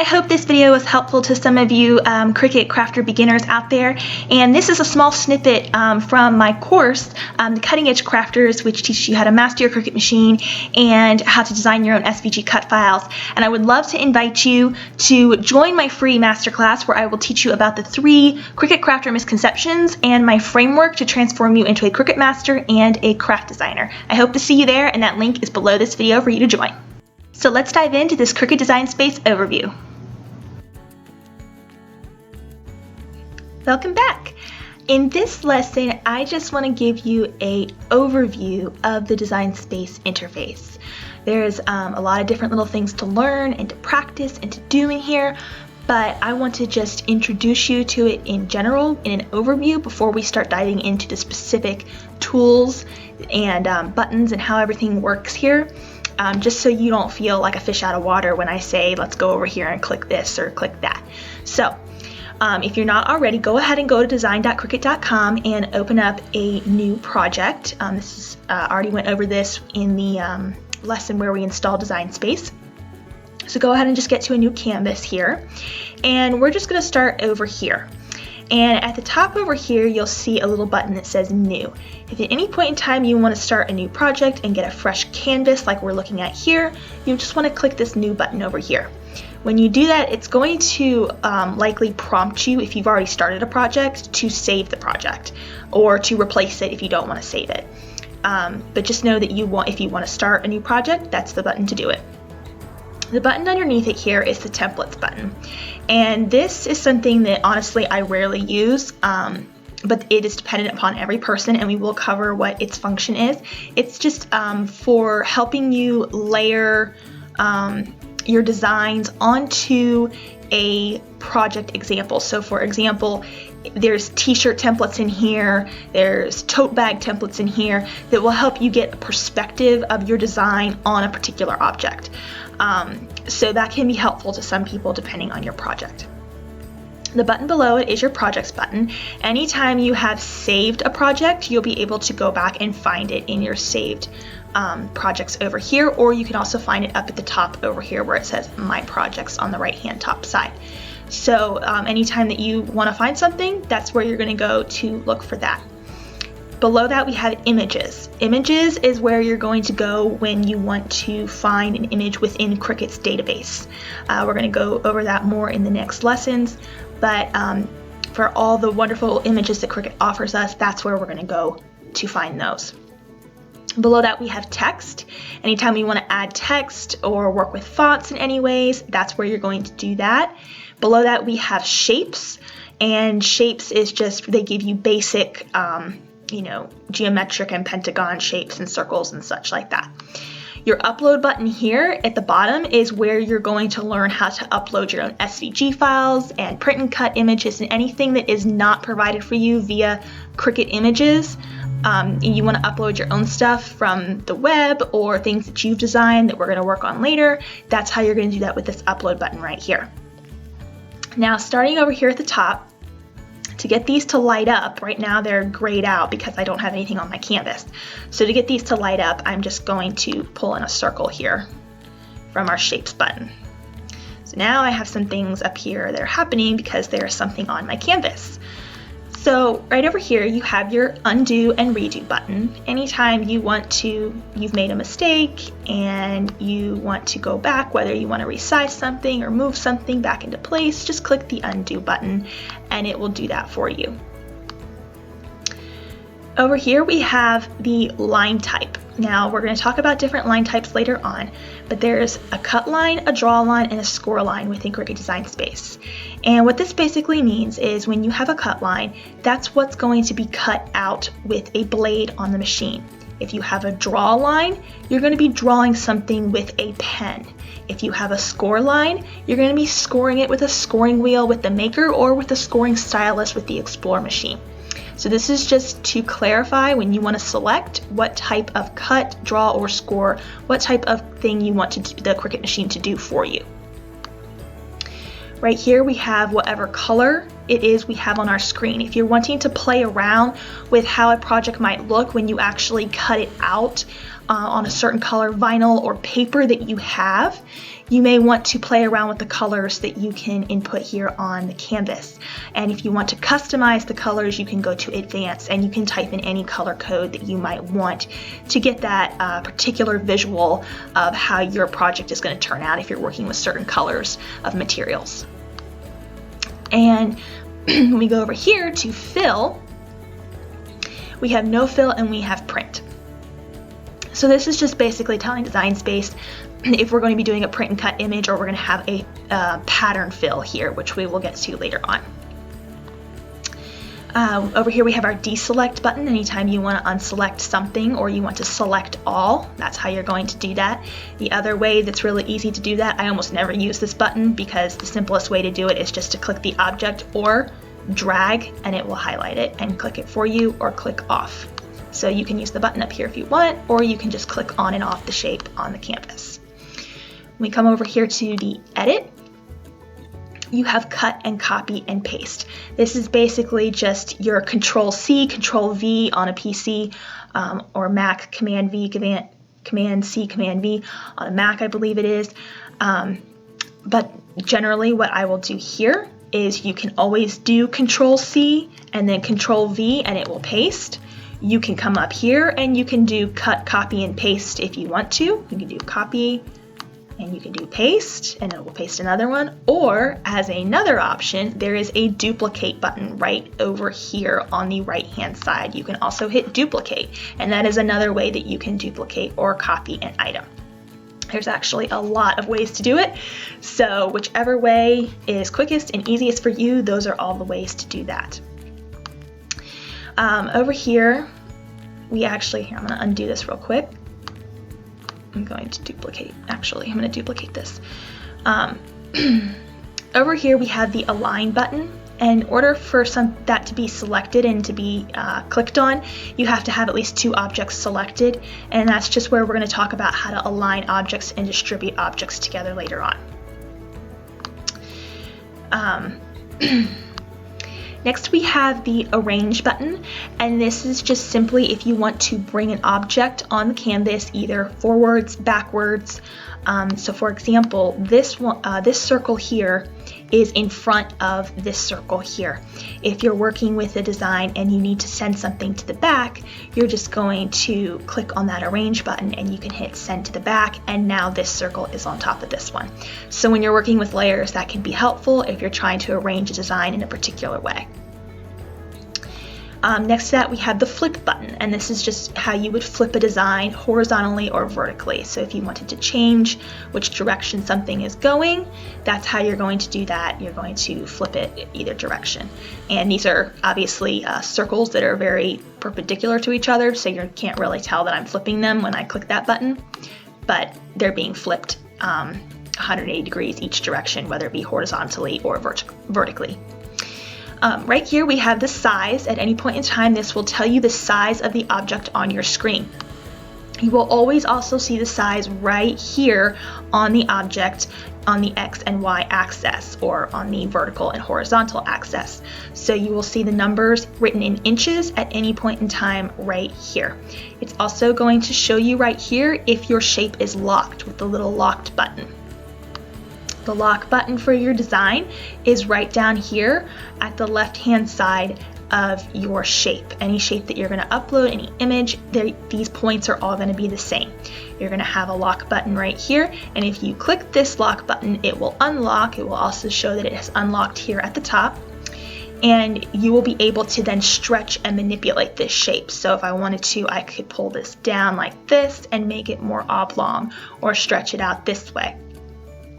I hope this video was helpful to some of you Cricut crafter beginners out there, and this is a small snippet from my course, the Cutting Edge Crafters, which teaches you how to master your Cricut machine and how to design your own SVG cut files. And I would love to invite you to join my free masterclass where I will teach you about the 3 Cricut crafter misconceptions and my framework to transform you into a Cricut master and a craft designer. I hope to see you there, and that link is below this video for you to join. So let's dive into this Cricut Design Space overview. Welcome back. In this lesson, I just want to give you an overview of the Design Space interface. There's a lot of different little things to learn and to practice and to do in here, but I want to just introduce you to it in general, in an overview, before we start diving into the specific tools and buttons and how everything works here. Just so you don't feel like a fish out of water when I say, let's go over here and click this or click that. So, if you're not already, go ahead and go to design.cricut.com and open up a new project. This is already went over this in the lesson where we install Design Space. So go ahead and just get to a new canvas here. And we're just going to start over here. And at the top over here, you'll see a little button that says New. If at any point in time you want to start a new project and get a fresh canvas like we're looking at here, you just want to click this New button over here. When you do that, it's going to likely prompt you, if you've already started a project, to save the project or to replace it if you don't want to save it. But just know that if you want to start a new project, that's the button to do it. The button underneath it here is the Templates button. And this is something that honestly I rarely use, but it is dependent upon every person, and we will cover what its function is. It's just for helping you layer your designs onto a project example. So for example, there's t-shirt templates in here, there's tote bag templates in here that will help you get a perspective of your design on a particular object. So that can be helpful to some people depending on your project. The button below it is your projects button. Anytime you have saved a project, you'll be able to go back and find it in your saved projects over here, or you can also find it up at the top over here where it says My Projects on the right hand top side. So anytime that you want to find something, that's where you're going to go to look for that. Below that we have images. Images is where you're going to go when you want to find an image within Cricut's database. We're going to go over that more in the next lessons, but for all the wonderful images that Cricut offers us, that's where we're going to go to find those. Below that we have text. Anytime you want to add text or work with fonts in any ways, that's where you're going to do that. Below that we have shapes, and shapes is just, they give you basic geometric and pentagon shapes and circles and such like that. Your upload button here at the bottom is where you're going to learn how to upload your own SVG files and print and cut images and anything that is not provided for you via Cricut Images. And you want to upload your own stuff from the web or things that you've designed that we're going to work on later. That's how you're going to do that with this upload button right here. Now, starting over here at the top, to get these to light up, right now they're grayed out because I don't have anything on my canvas. So to get these to light up, I'm just going to pull in a circle here from our shapes button. So now I have some things up here that are happening because there's something on my canvas. So right over here you have your undo and redo button. Anytime you've made a mistake and you want to go back, whether you want to resize something or move something back into place, just click the undo button and it will do that for you. Over here we have the line type. Now we're going to talk about different line types later on, but there's a cut line, a draw line, and a score line within Cricut Design Space. And what this basically means is when you have a cut line, that's what's going to be cut out with a blade on the machine. If you have a draw line, you're going to be drawing something with a pen. If you have a score line, you're going to be scoring it with a scoring wheel with the Maker or with a scoring stylus with the Explore machine. So this is just to clarify when you want to select what type of cut, draw, or score, what type of thing you want the Cricut machine to do for you. Right here we have whatever color it is we have on our screen. If you're wanting to play around with how a project might look when you actually cut it out on a certain color vinyl or paper that you have, you may want to play around with the colors that you can input here on the canvas. And if you want to customize the colors, you can go to Advanced and you can type in any color code that you might want to get that particular visual of how your project is going to turn out if you're working with certain colors of materials. And when we go over here to fill, we have no fill and we have print. So this is just basically telling Design Space if we're going to be doing a print and cut image, or we're going to have a pattern fill here, which we will get to later on. Over here we have our deselect button. Anytime you want to unselect something or you want to select all, that's how you're going to do that. The other way that's really easy to do that, I almost never use this button because the simplest way to do it is just to click the object or drag and it will highlight it and click it for you, or click off. So you can use the button up here if you want, or you can just click on and off the shape on the canvas. When we come over here to the edit, you have cut and copy and paste. This is basically just your Control-C, Control-V on a PC, or Mac, Command-V, Command-C, Command-V on a Mac, I believe it is. But generally what I will do here is you can always do Control-C and then Control-V and it will paste. You can come up here and you can do cut, copy, and paste if you want to. You can do copy and you can do paste and it will paste another one. Or as another option, there is a duplicate button right over here on the right hand side. You can also hit duplicate, and that is another way that you can duplicate or copy an item. There's actually a lot of ways to do it. So whichever way is quickest and easiest for you, those are all the ways to do that. Over here, I'm going to undo this real quick. I'm going to duplicate this. Over here we have the align button, and in order for that to be selected and to be clicked on, you have to have at least 2 objects selected, and that's just where we're going to talk about how to align objects and distribute objects together later on. Next we have the arrange button, and this is just simply if you want to bring an object on the canvas either forwards, backwards. So for example, this circle here is in front of this circle here. If you're working with a design and you need to send something to the back, you're just going to click on that arrange button and you can hit send to the back, and now this circle is on top of this one. So when you're working with layers, that can be helpful if you're trying to arrange a design in a particular way. Next to that we have the flip button, and this is just how you would flip a design horizontally or vertically. So if you wanted to change which direction something is going, that's how you're going to do that. You're going to flip it either direction. And these are obviously circles that are very perpendicular to each other, so you can't really tell that I'm flipping them when I click that button, but they're being flipped 180 degrees each direction, whether it be horizontally or vertically. Right here we have the size. At any point in time, this will tell you the size of the object on your screen. You will always also see the size right here on the object on the X and Y axis, or on the vertical and horizontal axis. So you will see the numbers written in inches at any point in time right here. It's also going to show you right here if your shape is locked with the little locked button. The lock button for your design is right down here at the left-hand side of your shape. Any shape that you're going to upload, any image, these points are all going to be the same. You're going to have a lock button right here, and if you click this lock button, it will unlock. It will also show that it has unlocked here at the top, and you will be able to then stretch and manipulate this shape. So if I wanted to, I could pull this down like this and make it more oblong, or stretch it out this way.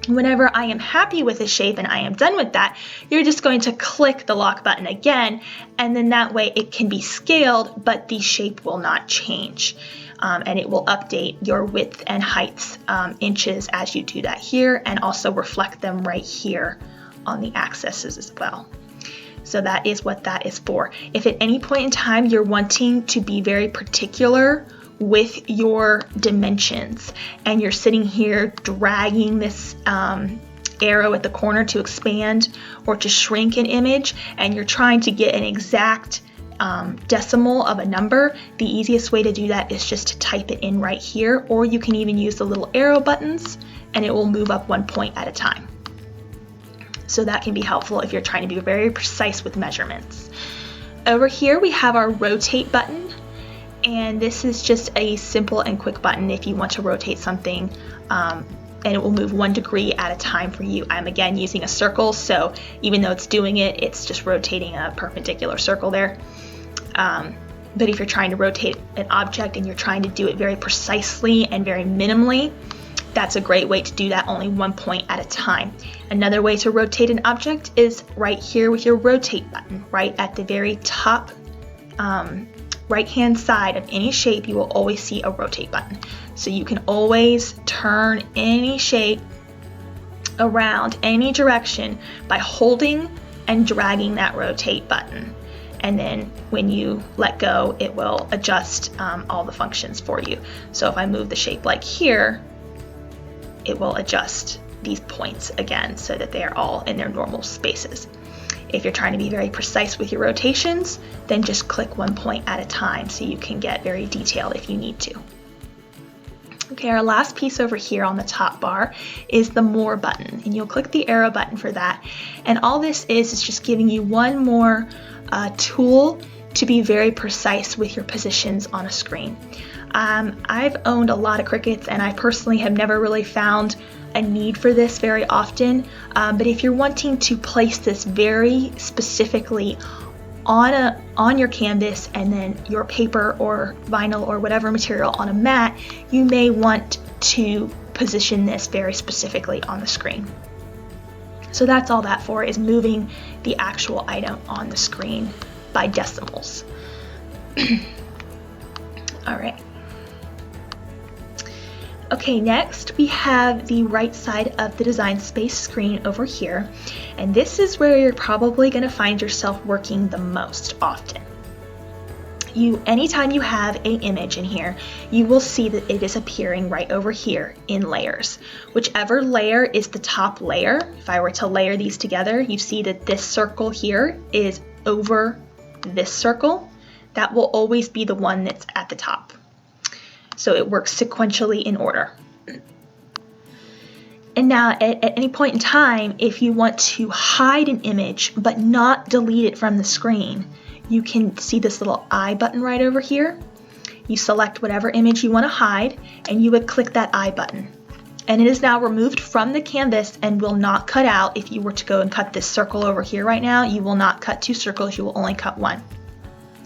Whenever I am happy with a shape and I am done with that, you're just going to click the lock button again, and then that way it can be scaled, but the shape will not change. And it will update your width and heights inches as you do that here, and also reflect them right here on the axes as well. So that is what that is for. If at any point in time you're wanting to be very particular with your dimensions and you're sitting here dragging this arrow at the corner to expand or to shrink an image, and you're trying to get an exact decimal of a number, the easiest way to do that is just to type it in right here, or you can even use the little arrow buttons and it will move up 1 point at a time. So that can be helpful if you're trying to be very precise with measurements. Over here we have our rotate button, and this is just a simple and quick button if you want to rotate something, and it will move 1 degree at a time for you. I'm again using a circle, so even though it's doing it, it's just rotating a perpendicular circle there. But if you're trying to rotate an object and you're trying to do it very precisely and very minimally, that's a great way to do that, only 1 point at a time. Another way to rotate an object is right here with your rotate button. Right at the very top right-hand side of any shape, you will always see a rotate button. So you can always turn any shape around any direction by holding and dragging that rotate button. And then when you let go, it will adjust all the functions for you. So if I move the shape like here, it will adjust these points again so that they are all in their normal spaces. If you're trying to be very precise with your rotations, then just click 1 point at a time so you can get very detailed if you need to. Okay, our last piece over here on the top bar is the More button, and you'll click the arrow button for that. And all this is just giving you one more tool to be very precise with your positions on a screen. I've owned a lot of Cricuts, and I personally have never really found a need for this very often, but if you're wanting to place this very specifically on your canvas and then your paper or vinyl or whatever material on a mat, you may want to position this very specifically on the screen. So that's all that for, is moving the actual item on the screen by decimals. All right. Okay, next we have the right side of the Design Space screen over here, and this is where you're probably going to find yourself working the most often. Anytime you have an image in here, you will see that it is appearing right over here in layers. Whichever layer is the top layer, if I were to layer these together, you see that this circle here is over this circle. That will always be the one that's at the top. So it works sequentially in order. And now at any point in time, if you want to hide an image but not delete it from the screen, you can see this little I button right over here. You select whatever image you want to hide and you would click that I button. And it is now removed from the canvas and will not cut out. If you were to go and cut this circle over here right now, you will not cut 2 circles, you will only cut 1.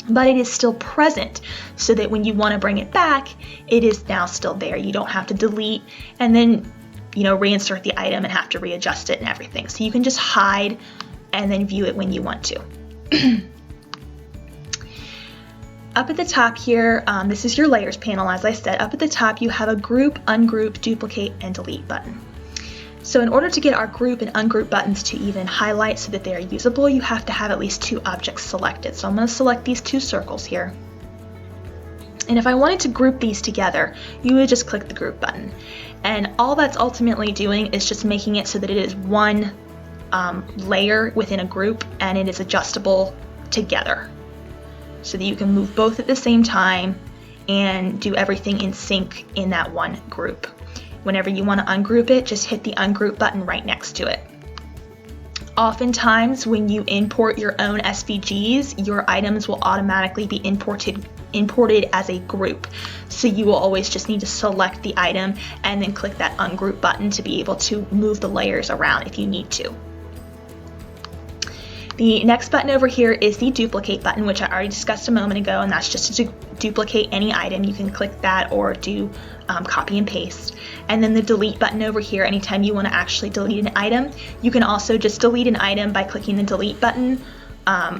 But it is still present so that when you want to bring it back, it is now still there. You don't have to delete and then, reinsert the item and have to readjust it and everything. So you can just hide and then view it when you want to. Up at the top here, this is your layers panel, as I said. Up at the top, you have a group, ungroup, duplicate, and delete button. So in order to get our group and ungroup buttons to even highlight so that they are usable, you have to have at least 2 objects selected. So I'm going to select these 2 circles here. And if I wanted to group these together, you would just click the group button. And all that's ultimately doing is just making it so that it is one layer within a group and it is adjustable together, so that you can move both at the same time and do everything in sync in that one group. Whenever you want to ungroup it, just hit the ungroup button right next to it. Oftentimes, when you import your own SVGs, your items will automatically be imported as a group. So you will always just need to select the item and then click that ungroup button to be able to move the layers around if you need to. The next button over here is the duplicate button, which I already discussed a moment ago, and that's just to duplicate any item. You can click that or do copy and paste. And then the delete button over here, anytime you want to actually delete an item, you can also just delete an item by clicking the delete button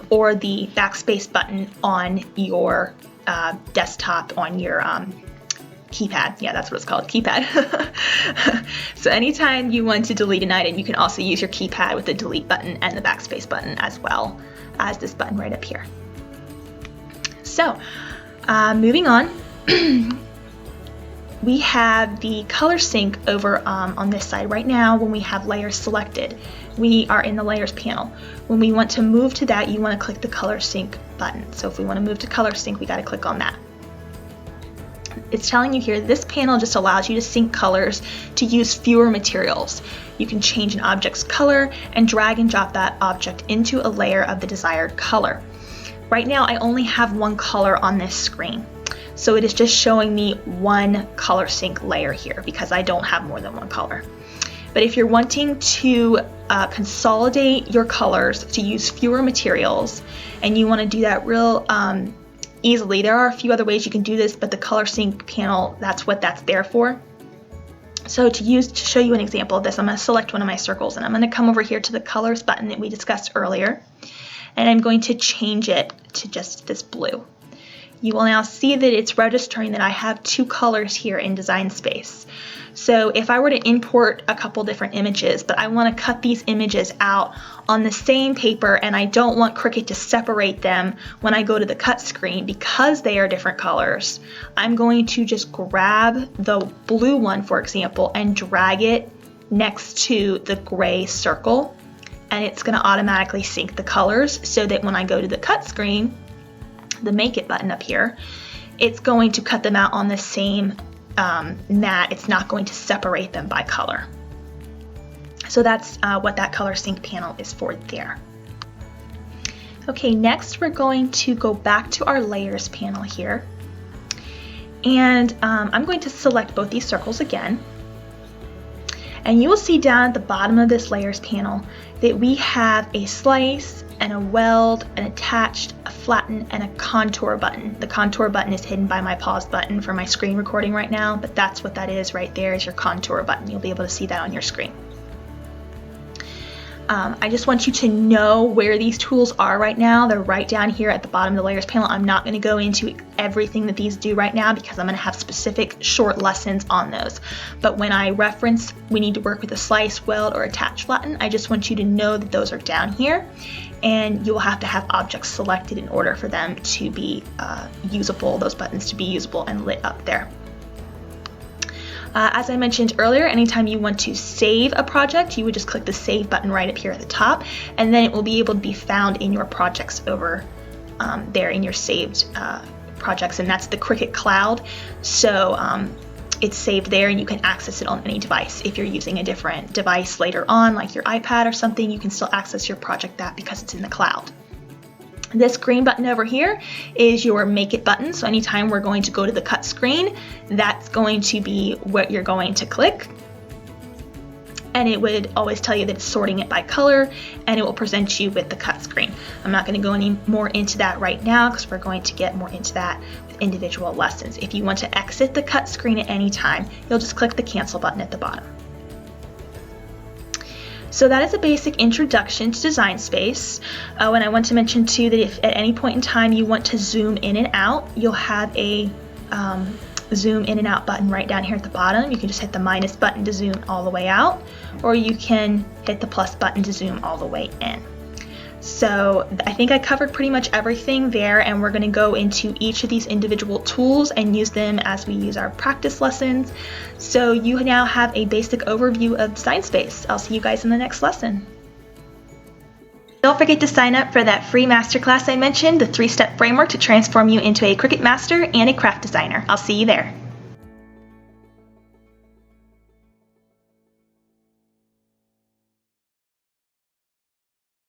or the backspace button on your desktop, on your keypad. Yeah, that's what it's called, keypad. So anytime you want to delete an item, you can also use your keypad with the delete button and the backspace button, as well as this button right up here. So moving on. we have the color sync over on this side right now. When we have layers selected, we are in the layers panel. When we want to move to that, you want to click the color sync button. So if we want to move to color sync, we got to click on that. It's telling you here, this panel just allows you to sync colors to use fewer materials. You can change an object's color and drag and drop that object into a layer of the desired color. Right now, I only have one color on this screen. So it is just showing me one color sync layer here because I don't have more than one color. But if you're wanting to consolidate your colors to use fewer materials, and you want to do that real easily, there are a few other ways you can do this, but the color sync panel, that's what that's there for. So to show you an example of this, I'm going to select one of my circles, and I'm going to come over here to the colors button that we discussed earlier, and I'm going to change it to just this blue. You will now see that it's registering that I have two colors here in Design Space. So if I were to import a couple different images, but I want to cut these images out on the same paper and I don't want Cricut to separate them when I go to the cut screen because they are different colors, I'm going to just grab the blue one, for example, and drag it next to the gray circle, and it's going to automatically sync the colors so that when I go to the cut screen, the Make It button up here, it's going to cut them out on the same mat. It's not going to separate them by color. So that's what that color sync panel is for there. Okay, next we're going to go back to our layers panel here, and I'm going to select both these circles again, and you will see down at the bottom of this layers panel that we have a slice and a weld, an attached, a flatten, and a contour button. The contour button is hidden by my pause button for my screen recording right now, but that's what that is right there, is your contour button. You'll be able to see that on your screen. I just want you to know where these tools are right now. They're right down here at the bottom of the layers panel. I'm not going to go into everything that these do right now because I'm going to have specific short lessons on those. But when I reference we need to work with a slice, weld, or attach, flatten, I just want you to know that those are down here, and you will have to have objects selected in order for them to be usable, those buttons to be usable and lit up there. As I mentioned earlier, anytime you want to save a project, you would just click the Save button right up here at the top, and then it will be able to be found in your projects over there in your saved projects, and that's the Cricut Cloud. So it's saved there, and you can access it on any device. If you're using a different device later on, like your iPad or something, you can still access your project that because it's in the cloud. This green button over here is your Make It button. So anytime we're going to go to the cut screen, that's going to be what you're going to click. And it would always tell you that it's sorting it by color, and it will present you with the cut screen. I'm not going to go any more into that right now because we're going to get more into that with individual lessons. If you want to exit the cut screen at any time, you'll just click the Cancel button at the bottom. So that is a basic introduction to Design Space. And I want to mention too that if at any point in time you want to zoom in and out, you'll have a zoom in and out button right down here at the bottom. You can just hit the minus button to zoom all the way out, or you can hit the plus button to zoom all the way in. So I think I covered pretty much everything there, and we're going to go into each of these individual tools and use them as we use our practice lessons. So you now have a basic overview of Design Space. I'll see you guys in the next lesson. Don't forget to sign up for that free masterclass I mentioned, the 3-step framework to transform you into a Cricut master and a craft designer. I'll see you there.